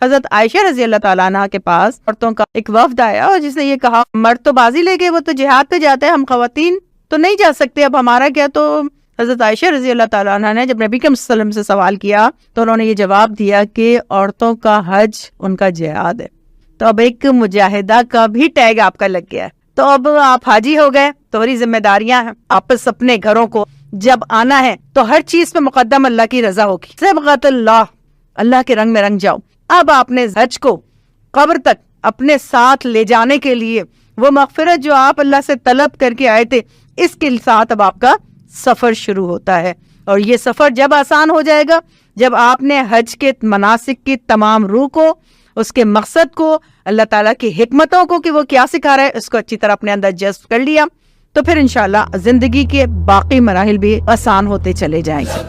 حضرت عائشہ رضی اللہ تعالیٰ عنہ کے پاس عورتوں کا ایک وفد آیا اور جس نے یہ کہا مرد تو بازی لے گئے، وہ تو جہاد پہ جاتے ہیں، ہم خواتین تو نہیں جا سکتے، اب ہمارا کیا؟ تو حضرت عائشہ رضی اللہ تعالیٰ عنہ نے جب نبی کریم صلی اللہ علیہ وسلم سے سوال کیا تو انہوں نے یہ جواب دیا کہ عورتوں کا حج ان کا جہاد ہے. تو اب ایک مجاہدہ کا بھی ٹیگ آپ کا لگ گیا ہے. تو اب آپ حاجی ہو گئے، توری ذمہ داریاں ہیں، آپس اپنے گھروں کو جب آنا ہے تو ہر چیز پہ مقدم اللہ کی رضا ہوگی. صبغۃ اللہ، اللہ کے رنگ میں رنگ جاؤ. اب آپ نے حج کو قبر تک اپنے ساتھ لے جانے کے لیے وہ مغفرت جو آپ اللہ سے طلب کر کے آئے تھے، اس کے ساتھ اب آپ کا سفر شروع ہوتا ہے. اور یہ سفر جب آسان ہو جائے گا جب آپ نے حج کے مناسک کی تمام روح کو، اس کے مقصد کو، اللہ تعالیٰ کی حکمتوں کو کہ وہ کیا سکھا رہا ہے اس کو اچھی طرح اپنے اندر جذب کر لیا، تو پھر انشاءاللہ زندگی کے باقی مراحل بھی آسان ہوتے چلے جائیں گے.